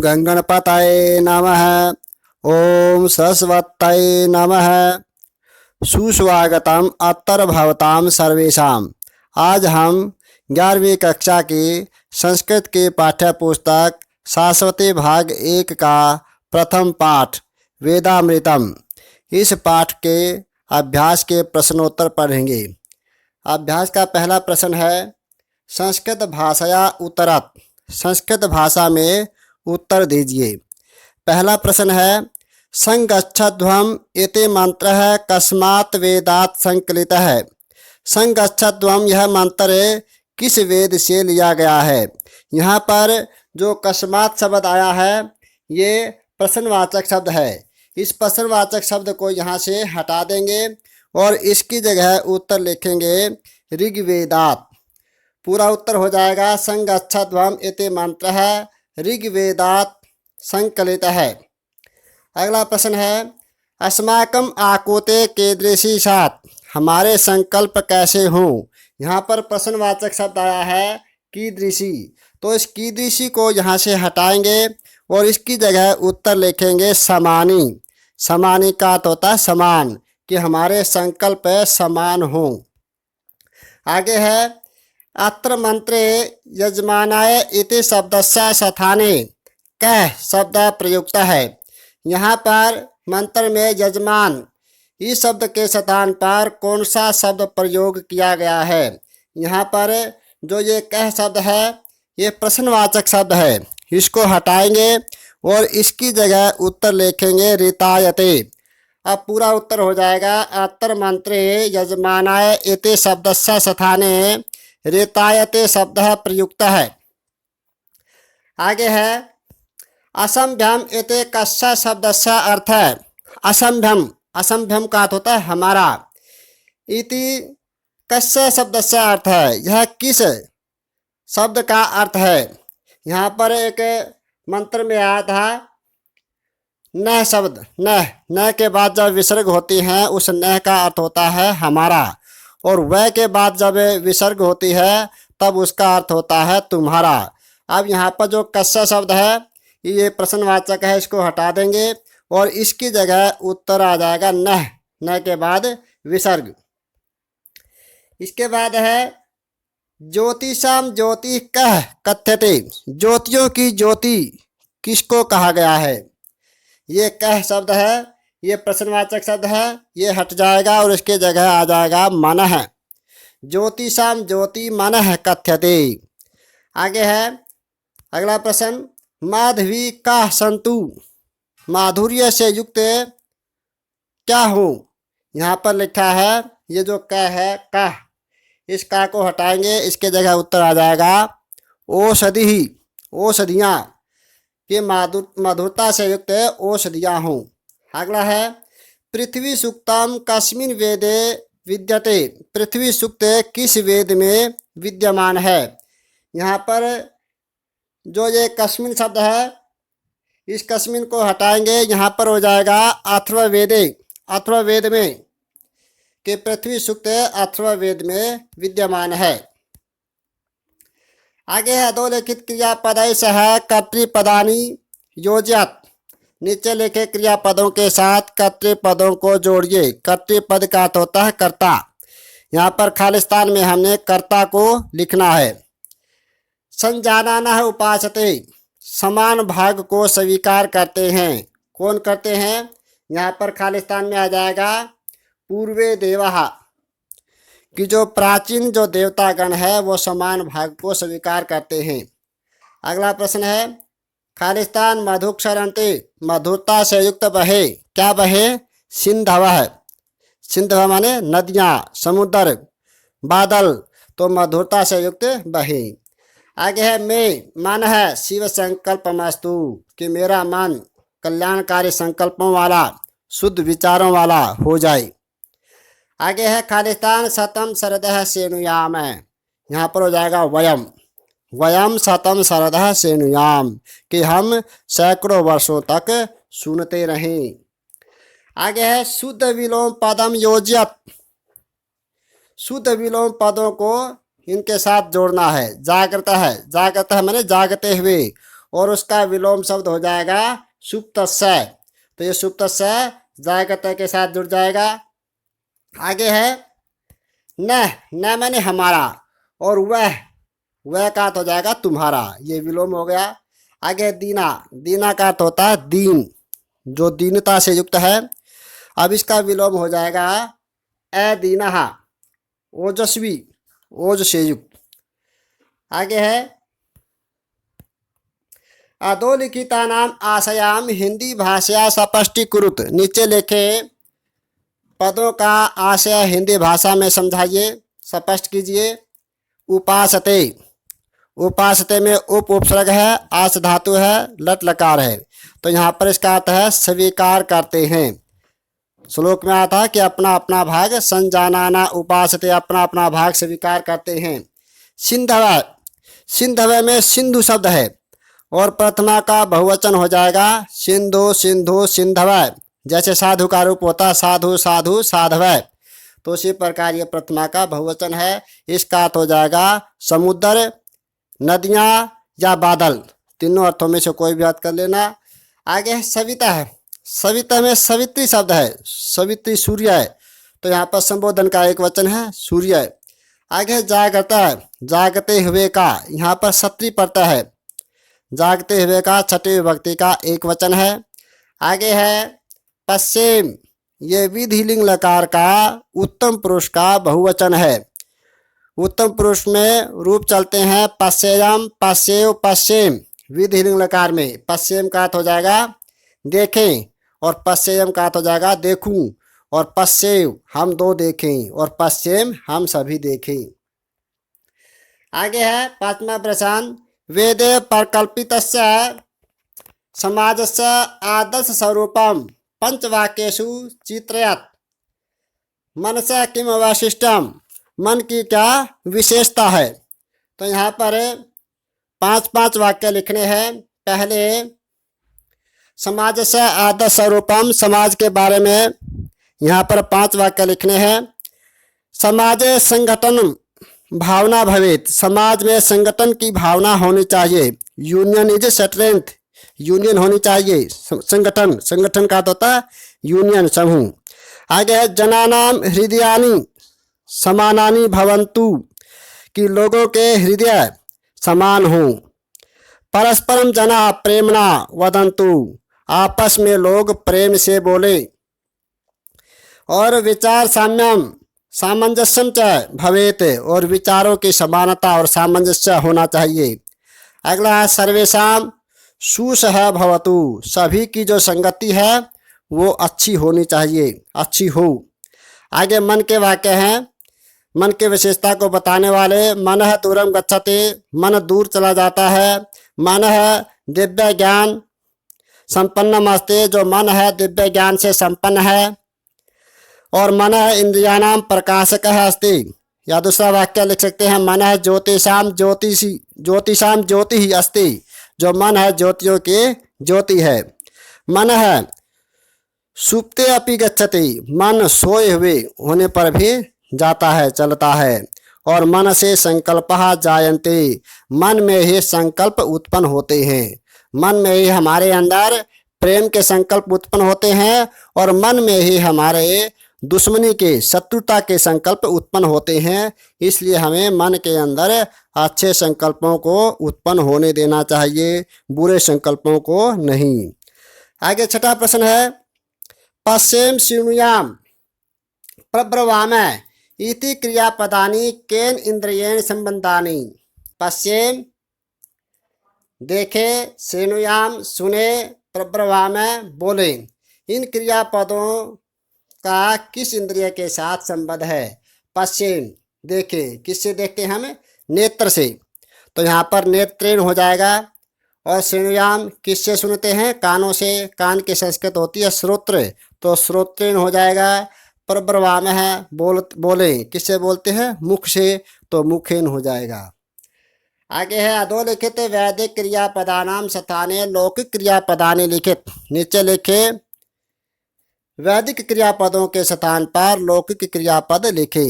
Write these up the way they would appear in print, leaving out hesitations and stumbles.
गंगणपतये नमः। ओम सरस्वत्यै नमः। सुस्वागतम अत्र भवताम सर्वेषाम। आज हम 11वीं कक्षा की संस्कृत की पाठ्य पुस्तक शाश्वती भाग 1 का प्रथम पाठ वेदामृतम, इस पाठ के अभ्यास के प्रश्नोत्तर पढ़ेंगे। अभ्यास का पहला प्रश्न है, संस्कृत भाषया उत्तरत। संस्कृत भाषा में उत्तर दीजिए। पहला प्रश्न है, संगच्छध्वम् इति मंत्रः कस्मात् वेदात् संकलितः। संगच्छध्वम् यह मंत्र किस वेद से लिया गया है। यहाँ पर जो कस्मात् शब्द आया है ये प्रश्नवाचक शब्द है। इस प्रश्नवाचक शब्द को यहाँ से हटा देंगे और इसकी जगह उत्तर लिखेंगे ऋग्वेदात्। पूरा उत्तर हो जाएगा संगच्छध्वम् इति मंत्रः ऋग्वेदात् संकलितः है। अगला प्रश्न है, अस्माकं आकुते कीदृशी स्यात्। हमारे संकल्प कैसे हों। यहाँ पर प्रश्नवाचक शब्द आया है कीदृशी, तो इस कीदृशी को यहाँ से हटाएंगे और इसकी जगह उत्तर लिखेंगे समानी। समानी का अर्थ होता है समान, कि हमारे संकल्प समान हों। आगे है, अत्र मंत्रे यजमानाय इति शब्दस्य स्थाने कः शब्द प्रयुक्त है। यहाँ पर मंत्र में यजमान इस शब्द के स्थान पर कौन सा शब्द प्रयोग किया गया है। यहाँ पर जो ये कह शब्द है ये प्रश्नवाचक शब्द है, इसको हटाएंगे और इसकी जगह उत्तर लिखेंगे ऋतायते। अब पूरा उत्तर हो जाएगा अत्र मंत्रे यजमानाय इति शब्दस्य स्थाने ऋतायते शब्द प्रयुक्त है। आगे है, असंभ्यम इति कस्य शब्दस्य अर्थ है। असंभ्यम, असंभ्यम का अर्थ होता है हमारा। इति कस्य शब्दस्य अर्थ है, यह किस शब्द का अर्थ है। यहाँ पर एक मंत्र में आया था नह शब्द। नह के बाद जब विसर्ग होती है उस नह का अर्थ होता है हमारा, और वह के बाद जब विसर्ग होती है तब उसका अर्थ होता है तुम्हारा। अब यहाँ पर जो कस्य शब्द है ये प्रश्नवाचक है, इसको हटा देंगे और इसकी जगह उत्तर आ जाएगा नह। नह के बाद विसर्ग। इसके बाद है, ज्योतिषाम ज्योति कः कथ्यते। ज्योतियों की ज्योति किसको कहा गया है। ये कह शब्द है, ये प्रश्नवाचक शब्द है, ये हट जाएगा और इसके जगह आ जाएगा मनः। ज्योतिषाम ज्योति मनः कथ्यते। आगे है अगला प्रश्न, माधवी का संतु। माधुर्य से युक्त क्या हो। यहाँ पर लिखा है ये जो क है का, इस का को हटाएंगे, इसके जगह उत्तर आ जाएगा औषधि। औषधियाँ के मधुरता से युक्त औषधियाँ हों। अगला है, पृथ्वी सूक्तम कस्मिन् वेदे विद्यते। पृथ्वी सूक्त किस वेद में विद्यमान है। यहाँ पर जो ये कस्मिन् शब्द है इस कस्मिन् को हटाएंगे, यहाँ पर हो जाएगा अथर्ववेदे। अथर्ववेद में कि पृथ्वी सूक्त अथर्ववेद में विद्यमान है। आगे है, अधोलिखित क्रियापदय सह कर्तृपदानि योजयत। नीचे लिखे क्रियापदों के साथ कर्तृपदों को जोड़िए। कर्तृपद का अर्थ होता है कर्ता। यहाँ पर खालिस्तान में हमने कर्ता को लिखना है। संजानानः उपासते, समान भाग को स्वीकार करते हैं। कौन करते हैं। यहाँ पर खालिस्तान में आ जाएगा पूर्वे देवः, कि जो प्राचीन जो देवतागण है वो समान भाग को स्वीकार करते हैं। अगला प्रश्न है, खालिस्तान मधुक्षरन्ते। मधुरता से युक्त बहे। क्या बहे। सिंधवः। सिंधव माने नदियाँ, समुद्र, बादल, तो मधुरता से युक्त बहे। आगे है, मैं मन है शिव संकल्पमस्तु, कि मेरा मन कल्याणकारी संकल्पों वाला शुद्ध विचारों वाला हो जाए। आगे है, खालिस्तान शतम शरदः सेनुयाम। यहाँ पर हो जाएगा वयम। वयम शतम शरदः सेनुयाम, कि हम सैकड़ों वर्षों तक सुनते रहें। आगे है, शुद्ध विलोम पदम योज्यत। शुद्ध विलोम पदों को इनके साथ जोड़ना है। जागृत है। जागृत है माने जागते हुए, और उसका विलोम शब्द हो जाएगा सुप्तस्य। तो ये सुप्तस्य जायकता के साथ जुड़ जाएगा। आगे है न, न माने हमारा, और वह का अर्थ हो जाएगा तुम्हारा, ये विलोम हो गया। आगे दीना, दीना का अर्थ होता है दीन, जो दीनता से युक्त है। अब इसका विलोम हो जाएगा अदीनहा, ओजस्वी, ओज से युक्त। आगे है अधोलिखिता नाम आशयाम हिंदी भाषा स्पष्टीकृत। नीचे लिखे पदों का आशय हिंदी भाषा में समझाइए, स्पष्ट कीजिए। उपासते, उपासते में उप उपसर्ग है, आस धातु है, लट लकार है। तो यहाँ पर इसका अर्थ है स्वीकार करते हैं। श्लोक में आया था कि अपना अपना भाग संजानाना उपासते, अपना अपना भाग स्वीकार करते हैं। सिंधव, सिंधव में सिंधु शब्द है और प्रथमा का बहुवचन हो जाएगा सिंधु, सिंधु, सिंधव। जैसे साधु का रूप होता है साधु, साधु, साधव, तो उसी प्रकार ये प्रथमा का बहुवचन है। इसका अर्थ हो जाएगा समुद्र, नदियाँ या बादल, तीनों अर्थों में से कोई भी अर्थ कर लेना। आगे सविता है, सविता में सवित्री शब्द है, सवित्री सूर्य है, तो यहाँ पर संबोधन का एक वचन है सूर्य। आगे जागता है, जागते हुए का, यहाँ पर सत्री पड़ता है, जागते हुए का छठी विभक्ति का एक वचन है। आगे है पश्चिम, ये विधिलिंग लकार का उत्तम पुरुष का बहुवचन है। उत्तम पुरुष में रूप चलते हैं पश्यम, पश्येव, पश्चिम। विधिलिंग लकार में पश्चिम का अर्थ हो जाएगा देखें, और पश्चिम का अर्थ हो जाएगा देखूं, और पश्येव हम दो देखें, और पश्चिम हम सभी देखें। आगे है पांचवा प्रश्न, वेदे प्रकल्पितस्य समाजस्य आदर्श स्वरूपम पंचवाक्येषु चित्रयत्। मनसा किम वैशिष्ट्यम, मन की क्या विशेषता है। तो यहाँ पर 5-5 वाक्य लिखने हैं। पहले समाज से आदर्श स्वरूपम, समाज के बारे में यहाँ पर 5 वाक्य लिखने हैं। समाजे संगठन भावना भवेत, समाज में संगठन की भावना होनी चाहिए। यूनियन इज स्ट्रेंथ, यूनियन होनी चाहिए। संगठन, संगठन का होता है यूनियन, समूह। आगे है जनानाम हृदयानि समानानि भवन्तु, कि लोगों के हृदय समान हों। परस्परम जना प्रेमणा वदन्तु, आपस में लोग प्रेम से बोले। और विचार साम्यम सामंजस्यम च भवेत, और विचारों की समानता और सामंजस्य होना चाहिए। अगला है सर्वेषाम सुसह भवतु, सभी की जो संगति है वो अच्छी होनी चाहिए, अच्छी हो। आगे मन के वाक्य हैं, मन के विशेषता को बताने वाले। मनः दूरम गच्छते, मन दूर चला जाता है। मनः दिव्य ज्ञान संपन्नम अस्ति, जो मन है दिव्य ज्ञान से संपन्न है। और मनः इंद्रियाणाम प्रकाशकः अस्ति, या दूसरा वाक्य लिख सकते हैं मनः ज्योतिषाम ज्योतिषी, ज्योतिषाम ज्योति ही अस्ति, जो मन है ज्योतियों के ज्योति है। मन है सुप्ते अपि गच्छति, मन सोए हुए होने पर भी जाता है, चलता है। और मन से संकल्पः जायन्ते, मन में ही संकल्प उत्पन्न होते हैं। मन में ही हमारे अंदर प्रेम के संकल्प उत्पन्न होते हैं, और मन में ही हमारे दुश्मनी के, शत्रुता के संकल्प उत्पन्न होते हैं। इसलिए हमें मन के अंदर अच्छे संकल्पों को उत्पन्न होने देना चाहिए, बुरे संकल्पों को नहीं। आगे छठा प्रश्न है पश्चिम शृणुयाम प्रब्रवाम इति क्रियापदानि केन इंद्रियेण संबंधानि। पश्चिम देखे, शृणुयाम सुने, प्रब्रवाम बोले, इन क्रियापदों का किस इंद्रिय के साथ संबंध है। पश्चिम देखे, किससे देखते हैं हम, नेत्र से, तो यहाँ पर नेत्रेण हो जाएगा। और शृणुयाम किससे सुनते हैं, कानों से, कान की संस्कृत होती है श्रोत्र, तो श्रोत्रेण हो जाएगा। प्रब्रवाम है बोले, किससे बोलते हैं, मुख से, तो मुखेन हो जाएगा। आगे है अधोलिखित वैदिक क्रियापदानाम स्थाने लौकिक क्रियापदानि लिखित। नीचे लिखे वैदिक क्रियापदों के स्थान पर लौकिक क्रियापद लिखे।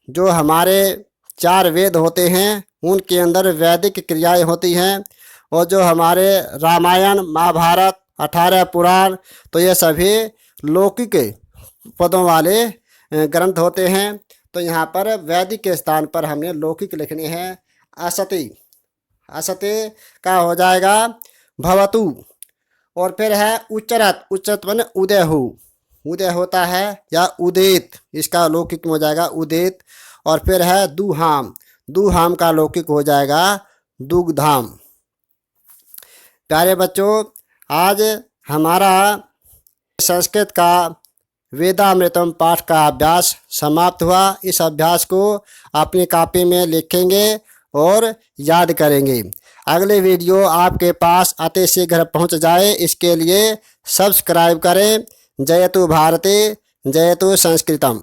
जो हमारे 4 वेद होते हैं उनके अंदर वैदिक क्रियाएं होती हैं, और जो हमारे रामायण महाभारत 18 पुराण, तो ये सभी लौकिक पदों वाले ग्रंथ होते हैं। तो यहाँ पर वैदिक के स्थान पर हमने लौकिक लिखने हैं। असति, असति का हो जाएगा भवतु। और फिर है उच्चरत, उच्चरत माने उदय हो, उदय होता है या उदित, इसका लौकिक में हो जाएगा उदित। और फिर है दुहाम, दुहाम का लौकिक हो जाएगा दुग्धाम। प्यारे बच्चों, आज हमारा संस्कृत का वेदामृतम पाठ का अभ्यास समाप्त हुआ। इस अभ्यास को अपनी कॉपी में लिखेंगे और याद करेंगे। अगले वीडियो आपके पास अति शीघ्र पहुंच जाए, इसके लिए सब्सक्राइब करें। जयतु भारती, जयतु संस्कृतम।